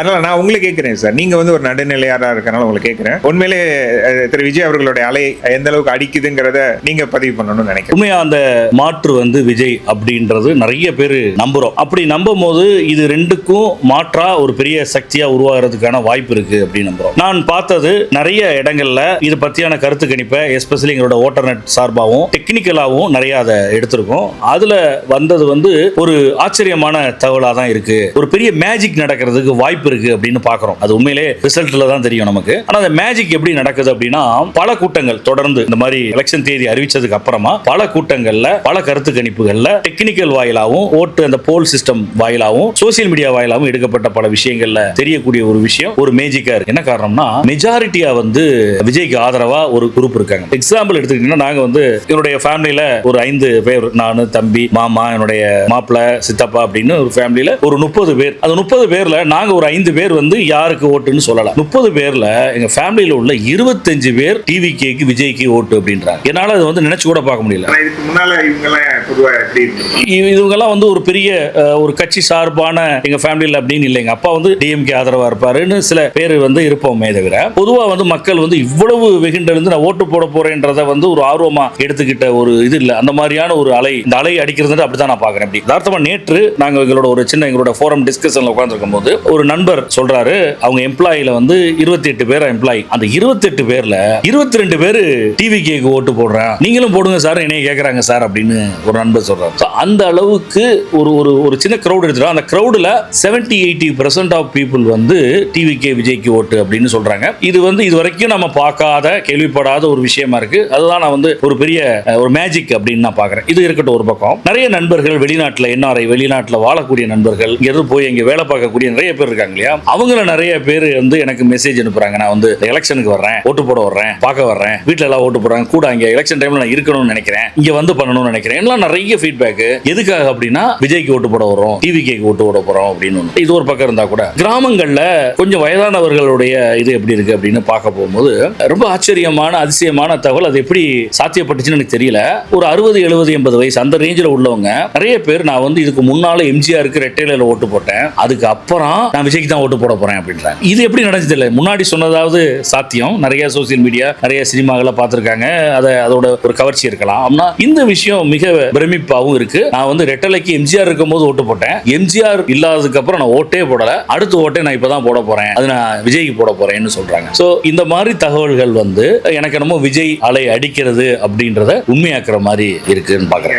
அதனால நான் உங்களை கேட்கிறேன் சார், நீங்க வந்து ஒரு நடுநிலையாரா இருக்கனால உங்களை கேட்கிறேன், உண்மையிலே திரு விஜய் அவர்களுடைய அலை எந்த அளவுக்கு அடிக்குதுங்கிறத நீங்க பதிவு பண்ணணும்னு நினைக்கிறேன். உண்மையா அந்த மாற்று வந்து விஜய் அப்படின்றது நிறைய பேர் நம்புறோம். அப்படி நம்பும் போது இது ரெண்டுக்கும் மாற்றா ஒரு பெரிய சக்தியா உருவாகிறதுக்கான வாய்ப்பு இருக்கு அப்படின்னு நம்புறோம். நான் பார்த்தது நிறைய இடங்கள்ல இது பத்தியான கருத்து கணிப்பை எஸ்பெஷலி எங்களோட ஓட்டர்நெட் சார்பாகவும் டெக்னிக்கலாகவும் நிறைய அதை எடுத்திருக்கோம். அதுல வந்தது வந்து ஒரு ஆச்சரியமான தகவலா தான் இருக்கு. ஒரு பெரிய மேஜிக் நடக்கிறதுக்கு வாய்ப்பு இருக்கு அப்படின்னு பாக்குறோம். அது உண்மையிலே ரிசல்ட்ல தான் தெரியும் நமக்கு. ஆனா அந்த மேஜிக் எப்படி நடக்குது அப்படின்னா, பல கூட்டங்கள் தொடர்ந்து இந்த மாதிரி எலெக்ஷன் தேதி அறிவிச்சதுக்கு அப்புறமா பல கூட்டங்கள்ல பல கருத்து கணிப்புகள்ல டெக்னிக்கல் வாயிலாகவும் ஓட்டு அந்த போல் சிஸ்டம் வாயிலாகவும் சோசியல் மீடியா வாயிலாகவும் எடுக்கப்பட்ட பல விஷயங்கள்ல தெரியக்கூடிய ஒரு விஷயம் ஒரு மேஜிக்கா இருக்கு. என்ன காரணம்னா, மெஜாரிட்டியா வந்து விஜய்க்கு ஆதரவா ஒரு குரூப் இருக்காங்க. எக்ஸாம்பிள் எடுத்துக்கிட்டீங்கன்னா, நாங்க வந்து என்னுடைய ஃபேமிலியில ஒரு 5 பேர், நானு, தம்பி, மாமா, என்னுடைய மாப்பிள்ள, சித்தப்பா அப்படின்னு ஒரு ஃபேமிலியில ஒரு 30 பேர். அந்த 30 பேர்ல நாங்க ஒரு 5 பேர் வந்து யாருக்கு ஓட்டுன்னு சொல்லலாம். 30 பேர்ல எங்க ஃபேமிலியில உள்ள 25 பேர் டிவிகேக்கு விஜய்க்கு ஓட்டு அப்படின்றாங்க. என்னால அது வந்து நினைச்சு கூட பார்க்க முடியல. இதுக்கு முன்னால இவங்கெல்லாம் வந்து ஒரு பெரிய ஒரு கட்சி சார்பான எங்க ஃபேமிலியில அப்படின்னு இல்லை. எங்க அப்பா வந்து டிஎம்கே ஆதரவா இருப்பாருன்னு சில பேர் வந்து இருப்போமே தவிர, பொதுவா வந்து மக்கள் வந்து இவ்வளவு வெகுண்டிருந்து நான் ஓட்டு போட போறேன்றத வந்து ஒரு ஆர்வமா எடுத்துக்கிட்ட ஒரு இது இல்ல. அந்த மாதிரியான ஒரு அலை, இந்த அலை அடிக்கிறது அப்படிதான் நான் பாக்குறேன். அப்படி யதார்த்தமா நேற்று நாங்க எங்களோட ஒரு சின்ன எங்களோட ஃபோரம் டிஸ்கஷன்ல உட்கார்ந்திருக்கும் போது ஒரு நண்பர் சொல்றாரு, அவங்க எம்ப்ளாயில வந்து 28 பேர் எம்ப்ளாயி. அந்த 28 பேர்ல 22 பேர் டிவிகேக்கு ஓட்டு போடுறேன், நீங்களும் போடுங்க சார் என்னைய கேக்குறாங்க சார் அப்படின்னு ஒரு நண்பர் சொல்றாரு. அந்த அளவுக்கு ஒரு ஒரு சின்ன கிரவுட் எடுத்துட்டோம். அந்த கிரவுட்ல 70-80% ஆஃப் பீப்புள் வந்து டிவிகே விஜய்க்கு ஓட்டு அப்படின்னு சொல்றாங்க. இது வந்து இது வரைக்கும் நம்ம பார்க்காத, கேள்விப்படாத ஒரு விஷயமா இருக்கு. அதுதான் நான் வந்து ஒரு பெரிய ஒரு மேஜிக் அப்படின்னு நான் பாக்குறேன். இது இருக்கட்டும் ஒரு பக்கம். நிறைய நண்பர்கள் வெளிநாட்டுல, என்ஆர்ஐ வெளிநாட்டுல வாழக்கூடிய நண்பர்கள், இங்க போய் இங்க வேலை பார்க்கக்கூடிய நிறைய பேர் இருக்காங்க இல்லையா, அவங்கள நிறைய பேர் வந்து எனக்கு மெசேஜ் அனுப்புறாங்க. நான் வந்து எலெக்ஷனுக்கு வர்றேன், ஓட்டு போட வர்றேன், பார்க்க வர்றேன், வீட்டுல எல்லாம் ஓட்டு போடுறாங்க, கூட இங்க எலெக்ஷன் டைம்ல நான் இருக்கணும்னு நினைக்கிறேன், இங்க வந்து பண்ணணும்னு நினைக்கிறேன் எல்லாம் நிறைய ஃபீட்பேக். எதுக்காக அப்படின்னா, விஜய்க்கு ஓட்டு போட வரோம், டிவிகேக்கு ஓட்டு போட போறோம் அப்படின்னு. இது ஒரு பக்கம் இருந்தா கூட, கிராமங்கள்ல கொஞ்சம் வயதானவர்களுடைய இது எப்படி இருக்கு அப்படின்னு பார்க்க போகும்போது ரொம்ப ஆச்சரியமான அதிசயமான தகவல். அது எப்படி சாத்தியப்பட்டுச்சுன்னு எனக்கு தெரியல. ஒரு 60, 70, 80 வயசு அந்த ரேஞ்சில் உள்ளவங்க நிறைய பேர், நான் வந்து இதுக்கு முன்னால எம்ஜிஆருக்கு ரெட்டையில ஓட்டு போட்டேன், அதுக்கு அப்புறம் நான் விஜய்க்கு தான் ஓட்டு போட போறேன் அப்படின்றாங்க. இது எப்படி நடந்துச்சு இல்லை, முன்னாடி சொன்னதாவது சாத்தியம். நிறைய சோசியல் மீடியா, நிறைய சினிமாக்களை பார்த்திருக்காங்க, அதோட ஒரு கவர்ச்சி இருக்கலாம். ஆனா இந்த விஷயம் மிக பிரமிப்பாகவும் இருக்கு. நான் வந்து ரெட்டலைக்கு எம்ஜிஆர் இருக்கும் போது ஓட்டு போட்டேன், எம்ஜிஆர் இல்லாததுக்கு அப்புறம் நான் ஓட்டே போடல, அடுத்த ஓட்டே நான் இப்பதான் போட போறேன், அது நான் விஜய்க்கு போட போறேன்னு சொல்றாங்க. சோ இந்த மாதிரி தகவல்கள் வந்து எனக்கு என்னமோ விஜய் அலை அடிக்கிறது அப்படின்றத உண்மையாக்குற மாதிரி இருக்குன்னு பாக்குறேன்.